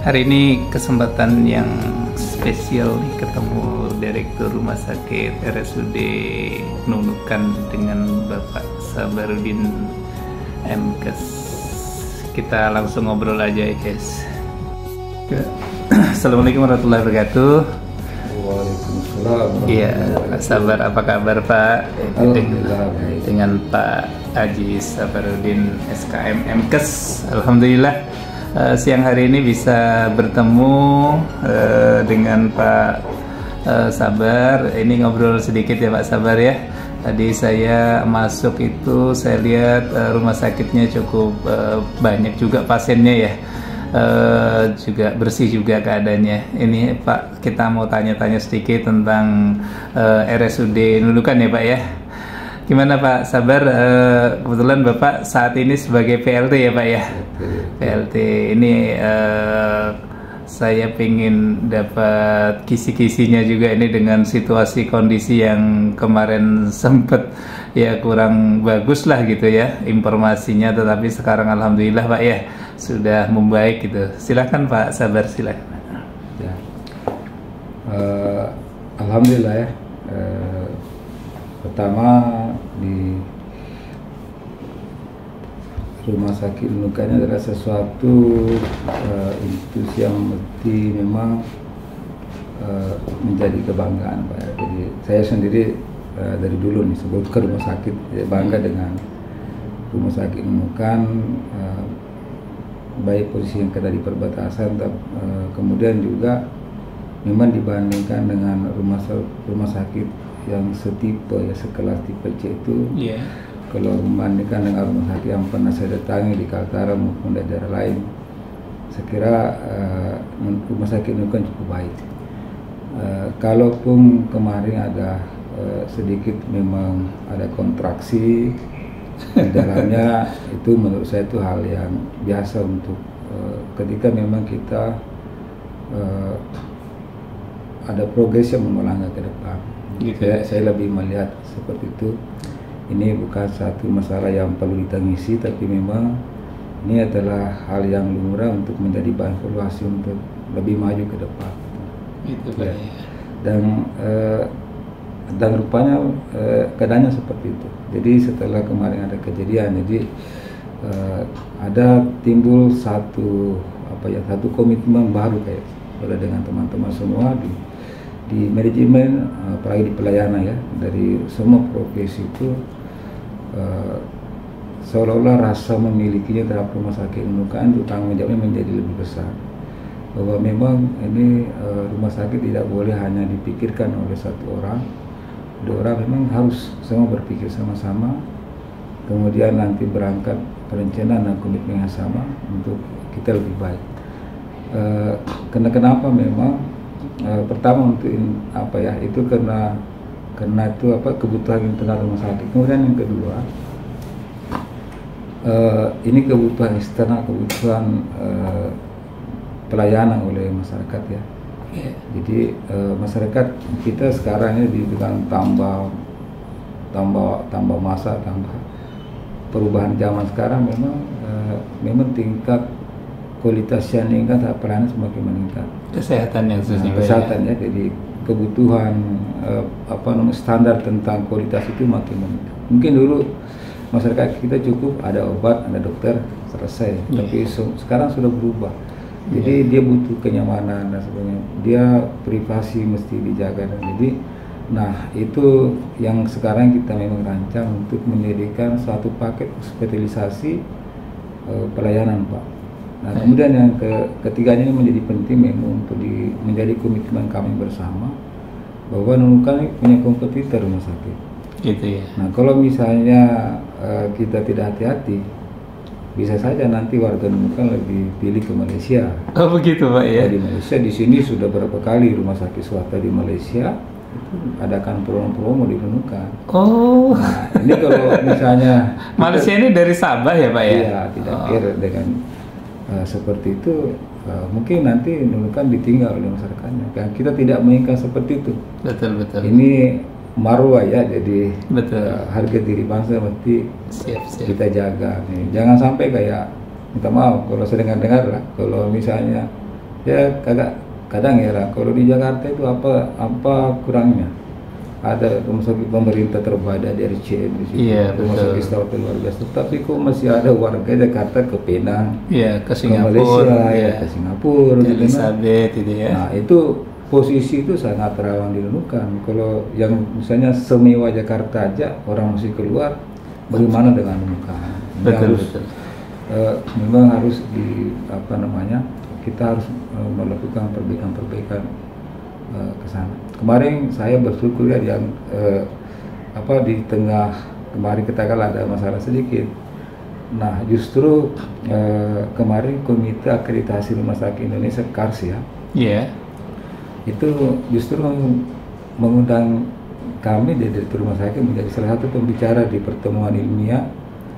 Hari ini kesempatan yang spesial nih, ketemu Direktur Rumah Sakit RSUD Nunukan dengan Bapak Sabarudin MKes. Kita langsung ngobrol aja ya guys. Assalamualaikum warahmatullahi wabarakatuh. Waalaikumsalam. Iya, Pak Sabar, apa kabar Pak? Alhamdulillah. Dengan Pak Haji Sabarudin SKM MKes. Alhamdulillah. Siang hari ini bisa bertemu dengan Pak Sabar. Ini ngobrol sedikit ya Pak Sabar ya. Tadi saya masuk itu saya lihat rumah sakitnya cukup banyak juga pasiennya ya. Juga bersih juga keadaannya. Ini Pak, kita mau tanya-tanya sedikit tentang RSUD Nunukan ya Pak ya. Gimana Pak Sabar, kebetulan Bapak saat ini sebagai PLT ya Pak ya. PLT ini saya pengen dapat kisi-kisinya juga ini dengan situasi kondisi yang kemarin sempet ya kurang bagus lah gitu ya informasinya, tetapi sekarang alhamdulillah Pak ya sudah membaik gitu. Silakan Pak Sabar, silakan. Ya. Alhamdulillah ya. Pertama di Rumah Sakit Nunukan adalah sesuatu institusi yang mesti memang menjadi kebanggaan Pak. Jadi saya sendiri dari dulu nih sebelum ke rumah sakit bangga dengan Rumah Sakit Nunukan, baik posisi yang ada di perbatasan, kemudian juga memang dibandingkan dengan rumah sakit yang setipe ya sekelas tipe C itu, kalau membandingkan dengan rumah sakit yang pernah saya datangi di Kaltara maupun daerah lain, saya kira Rumah Sakit Nunukan cukup baik. Kalaupun kemarin ada sedikit memang ada kontraksi di dalamnya, itu menurut saya itu hal yang biasa untuk ketika memang kita ada progres yang melangkah ke depan. Gitu. Saya lebih melihat seperti itu. Ini bukan satu masalah yang perlu ditangisi, tapi memang ini adalah hal yang lumrah untuk menjadi bahan evaluasi untuk lebih maju ke depan. Gitu, ya. Dan rupanya keadaannya seperti itu. Jadi setelah kemarin ada kejadian, jadi ada timbul satu komitmen baru kayak dengan teman-teman semua di manajemen, apalagi di pelayanan ya, dari semua profesi itu seolah-olah rasa memilikinya terhadap Rumah Sakit Nunukan itu tanggung jawabnya menjadi lebih besar, bahwa memang ini rumah sakit tidak boleh hanya dipikirkan oleh satu orang, dua orang, memang harus semua berpikir sama-sama, kemudian nanti berangkat perencanaan dan komitmen yang sama untuk kita lebih baik. Kenapa memang pertama untuk itu karena itu kebutuhan internal rumah sakit. Kemudian yang kedua, ini kebutuhan eksternal, kebutuhan pelayanan oleh masyarakat ya. Jadi masyarakat kita sekarang ini dengan tambah masa, tambah perubahan zaman sekarang, memang tingkat kualitas yang meningkat, pelayanan semakin meningkat. Kesehatan yang kesehatan ya, jadi kebutuhan standar tentang kualitas itu makin meningkat. Mungkin dulu masyarakat kita cukup ada obat, ada dokter, selesai. Tapi sekarang sudah berubah. Jadi dia butuh kenyamanan dan sebagainya. Dia privasi mesti dijaga. Dan jadi Nah, itu yang sekarang kita memang rancang untuk mendirikan suatu paket hospitalisasi pelayanan, Pak. Nah, kemudian yang ketiganya ini menjadi penting memang untuk menjadi komitmen kami bersama bahwa Nunukan punya kompetitor rumah sakit. Gitu ya. Nah, kalau misalnya kita tidak hati-hati, bisa saja nanti warga Nunukan lebih pilih ke Malaysia. Oh begitu Pak ya. Di Malaysia, di sini sudah berapa kali rumah sakit swasta di Malaysia itu adakan promo-promo di Nunukan. Oh. Nah, ini kalau misalnya Malaysia ini dari Sabah ya Pak ya? Iya, tidak kira dengan seperti itu mungkin nanti Nunukan ditinggal oleh masyarakatnya. Kan kita tidak menginginkan seperti itu. Betul. Ini marwah ya, jadi harga diri bangsa mesti siap. kita jaga nih. Jangan sampai kayak, minta maaf kalau saya dengar lah, kalau misalnya ya kadang ya lah, kalau di Jakarta itu apa kurangnya? Ada rumah sakit pemerintah terbaik dari RCM di situ, rumah sakit swasta luar biasa. Tapi kok masih ada warga Jakarta ke Penang, ke ke Singapura, Malaysia, ke Singapura, ke Elizabeth, gitu ya. Nah itu posisi itu sangat rawan dinunukan. Kalau yang misalnya semewah Jakarta aja orang mesti keluar, bagaimana dengan Nunukan? Betul. Memang harus kita harus melakukan perbaikan ke sana. Kemarin saya bersyukur ya yang di tengah kemarin kita kan ada masalah sedikit. Nah justru kemarin Komite Akreditasi Rumah Sakit Indonesia KARS ya. Itu justru mengundang kami di Direktur Rumah Sakit menjadi salah satu pembicara di pertemuan ilmiah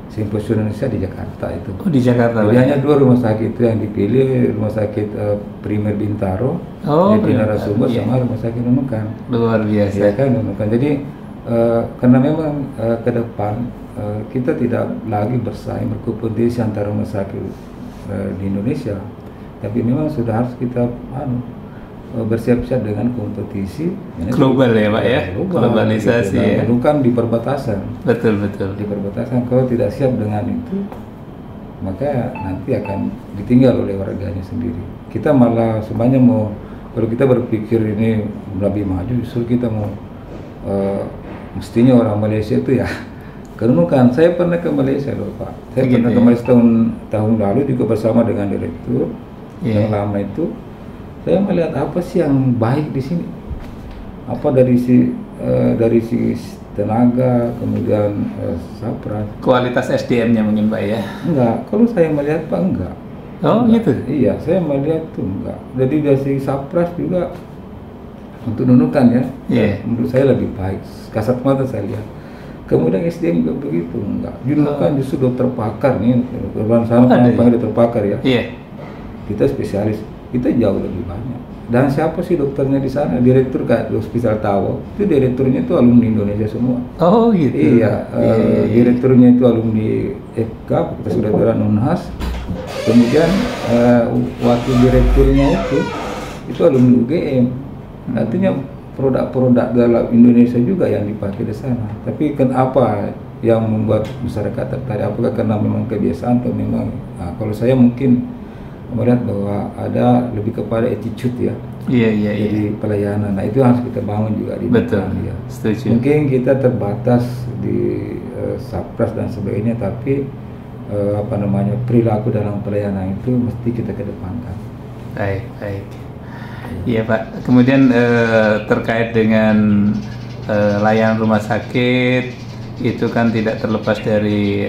Simposium Indonesia di Jakarta itu. Oh di Jakarta. Jadi hanya 2 rumah sakit itu yang dipilih, Rumah Sakit Primer Bintaro, di narasumber sama Rumah Sakit Nunukan. Luar biasa. Ya kan Nunukan. Jadi karena memang ke depan kita tidak lagi bersaing berkompetisi antara rumah sakit di Indonesia, tapi memang sudah harus kita bersiap-siap dengan kompetisi global ya Pak ya, globalisasi ya. Bukan di perbatasan. Betul. Di perbatasan, kalau tidak siap dengan itu, maka nanti akan ditinggal oleh warganya sendiri. Kita malah sebenarnya kalau kita berpikir ini lebih maju, justru kita mau mestinya orang Malaysia itu ya ke Nunukan. Saya pernah ke Malaysia loh Pak. Saya pernah ke Malaysia tahun lalu juga bersama dengan direktur yang lama itu. Saya melihat apa sih yang baik di sini, apa dari si tenaga, kemudian sapras. Kualitas SDM-nya mungkin Pak ya? Enggak, kalau saya melihat Pak enggak. Oh enggak. Gitu? Iya, saya melihat tuh enggak. Jadi dari si sapras juga untuk Nunukan ya, menurut saya lebih baik. Kasat mata saya lihat. Kemudian SDM juga begitu, enggak. Nunukan justru dokter pakar nih, orang sana panggil dokter pakar ya. Kita spesialis. Kita jauh lebih banyak. Dan siapa sih dokternya di sana? Direktur kayak Hospital Tawo, itu direkturnya itu alumni Indonesia semua. Oh gitu. Iya, direkturnya itu alumni FK, Kedokteran Unhas. Kemudian wakil direkturnya itu alumni UGM. Artinya produk-produk dalam Indonesia juga yang dipakai di sana. Tapi kenapa yang membuat masyarakat tertarik? Apakah karena memang kebiasaan atau memang? Nah, kalau saya mungkin melihat bahwa ada lebih kepada attitude ya. Jadi pelayanan. Nah itu harus kita bangun juga di Betul. Ya. Setuju. Mungkin kita terbatas di sapras dan sebagainya, tapi perilaku dalam pelayanan itu mesti kita kedepankan. Baik. Iya Pak. Kemudian terkait dengan layanan rumah sakit itu kan tidak terlepas dari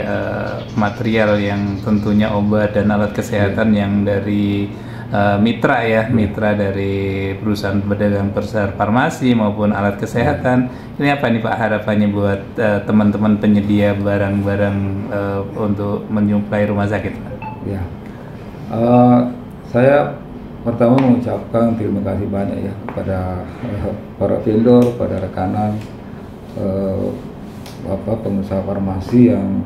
material yang tentunya obat dan alat kesehatan yang dari mitra dari perusahaan pedagang besar farmasi maupun alat kesehatan. Ini apa nih Pak harapannya buat teman-teman penyedia barang-barang untuk menyuplai rumah sakit Pak? Ya, saya pertama mengucapkan terima kasih banyak ya kepada para vendor, pada rekanan pengusaha farmasi yang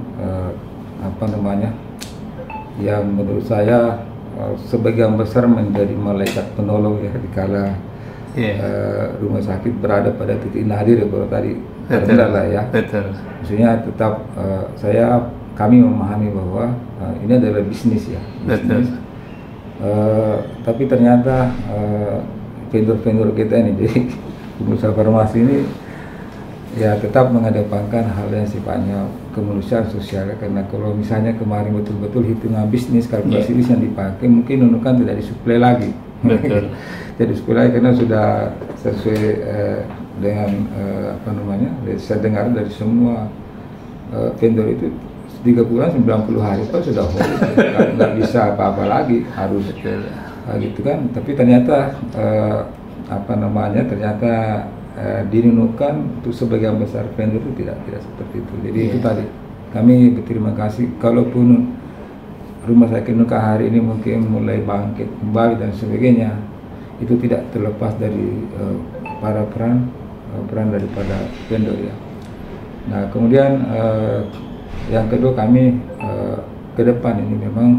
yang menurut saya sebagian besar menjadi malaikat penolong ya dikala rumah sakit berada pada titik nadir ya kalau tadi terendah lah ya. Maksudnya tetap kami memahami bahwa ini adalah bisnis ya. Tapi ternyata vendor-vendor kita ini, jadi pengusaha farmasi ini ya tetap mengedepankan hal yang sifatnya kemanusiaan sosial, karena kalau misalnya kemarin betul-betul hitungan bisnis, kalkulasi bisnis yang dipakai, mungkin nunukan tidak disuplai lagi. Betul. Jadi disuplai karena sudah sesuai dengan apa namanya, saya dengar dari semua vendor itu 3 bulan 90 hari itu sudah nggak bisa apa-apa lagi, harus gitu kan. Tapi ternyata apa namanya, ternyata dinunukan untuk sebagian besar vendor itu tidak seperti itu. Jadi itu tadi kami berterima kasih. Kalaupun rumah sakit Nuka hari ini mungkin mulai bangkit kembali dan sebagainya, itu tidak terlepas dari para peran daripada vendor ya. Nah kemudian yang kedua, kami ke depan ini memang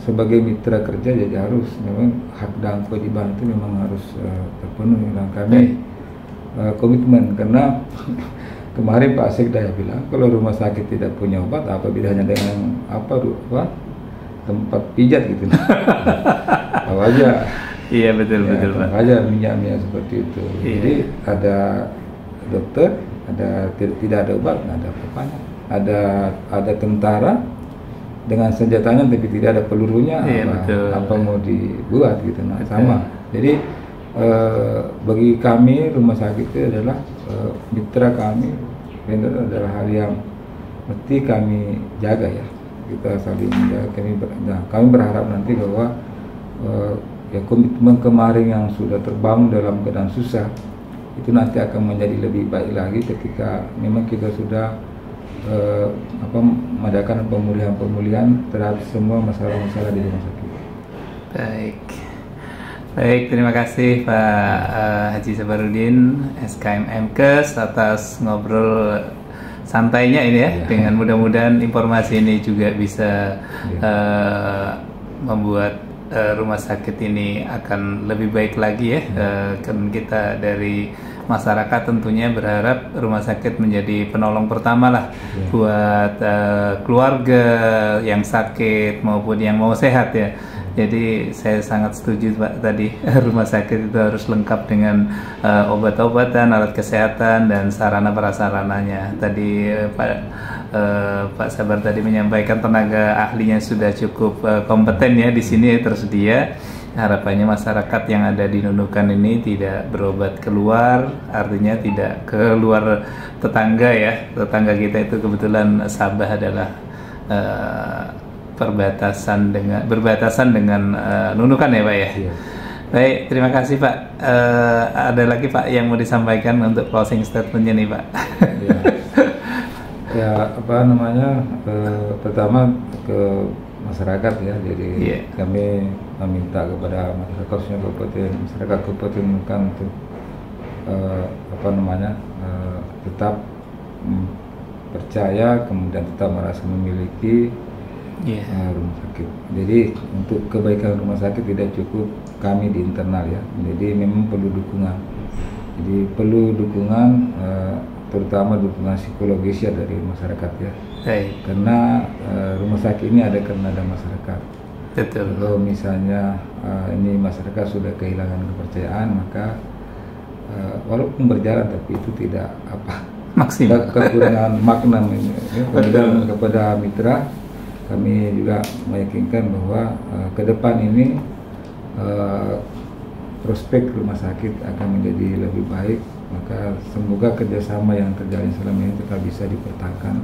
sebagai mitra kerja, jadi harus memang hak dan kewajiban itu memang harus terpenuhi, dan kami komitmen. Karena kemarin Pak Sekda bilang kalau rumah sakit tidak punya obat, apa bedanya dengan apa tempat pijat gitu. Tahu aja. Iya betul Ya, betul Pak. aja minyak seperti itu. Iya. Jadi ada dokter, tidak ada obat, nggak ada apa-apanya. Ada tentara dengan senjatanya tapi tidak ada pelurunya, Iya, apa mau dibuat gitu. Nah Betul. sama. Jadi bagi kami rumah sakit itu adalah mitra kami, vendor adalah hal yang mesti kami jaga ya. Kita saling menjaga. Kami berharap nanti bahwa ya komitmen kemarin yang sudah terbangun dalam keadaan susah itu nanti akan menjadi lebih baik lagi ketika memang kita sudah mengadakan pemulihan terhadap semua masalah-masalah di rumah sakit. Baik, terima kasih Pak Haji Sabarudin SKM MKes atas ngobrol santainya ini ya. Dengan mudah-mudahan informasi ini juga bisa membuat rumah sakit ini akan lebih baik lagi ya. Kan kita dari masyarakat tentunya berharap rumah sakit menjadi penolong pertama lah buat keluarga yang sakit maupun yang mau sehat ya. Jadi saya sangat setuju Pak tadi, rumah sakit itu harus lengkap dengan obat-obatan, alat kesehatan dan sarana prasarananya. Tadi Pak Sabar tadi menyampaikan tenaga ahlinya sudah cukup kompeten ya di sini tersedia. Harapannya masyarakat yang ada di Nunukan ini tidak berobat keluar, artinya tidak keluar tetangga ya. Tetangga kita itu kebetulan Sabah adalah berbatasan dengan Nunukan ya Pak ya. Iya. Baik, terima kasih Pak. Ada lagi Pak yang mau disampaikan untuk closing statementnya nih Pak? Ya. Ya apa namanya, pertama ke masyarakat ya, jadi kami meminta kepada masyarakat khususnya masyarakat Kabupaten Nunukan untuk apa namanya, tetap percaya, kemudian tetap merasa memiliki rumah sakit. Jadi untuk kebaikan rumah sakit tidak cukup kami di internal ya, jadi memang perlu dukungan. Jadi perlu dukungan, terutama dukungan psikologis ya dari masyarakat ya. Karena rumah sakit ini ada karena ada masyarakat. Betul. Kalau misalnya ini masyarakat sudah kehilangan kepercayaan, maka walaupun berjalan tapi itu tidak maksimal, kekurangan makna. Kemudian kepada mitra kami juga meyakinkan bahwa ke depan ini prospek rumah sakit akan menjadi lebih baik, maka semoga kerjasama yang terjalin selama ini tetap bisa dipertahankan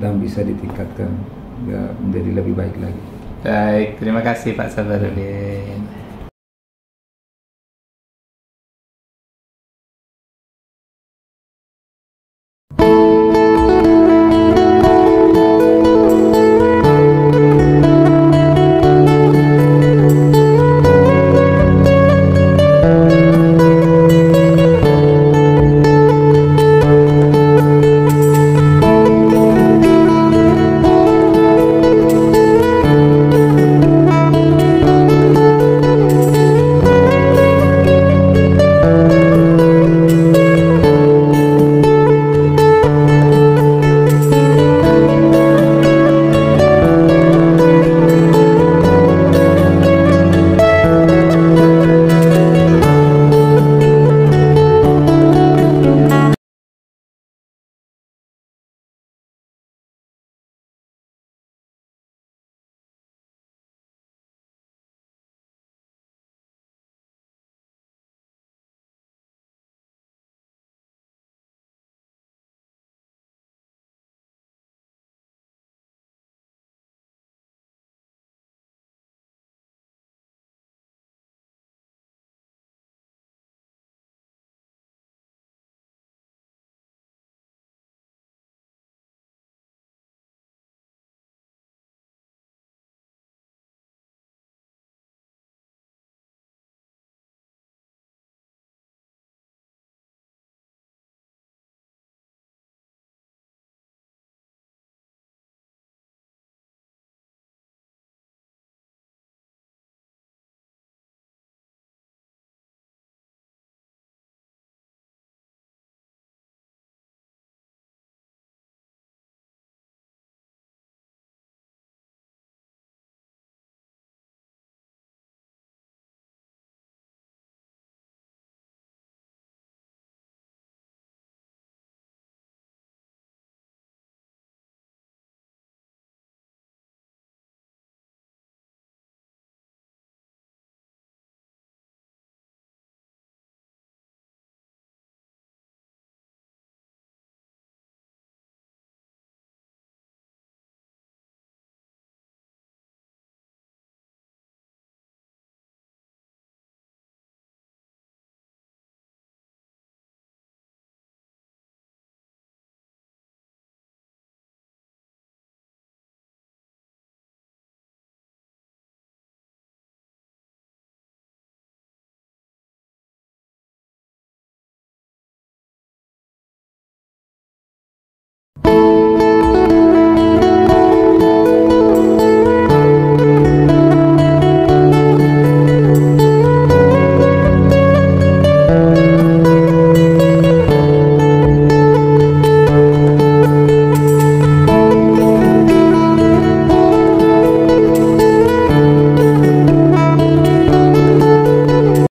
dan bisa ditingkatkan ya, menjadi lebih baik lagi. Baik, terima kasih Pak Sabarudin.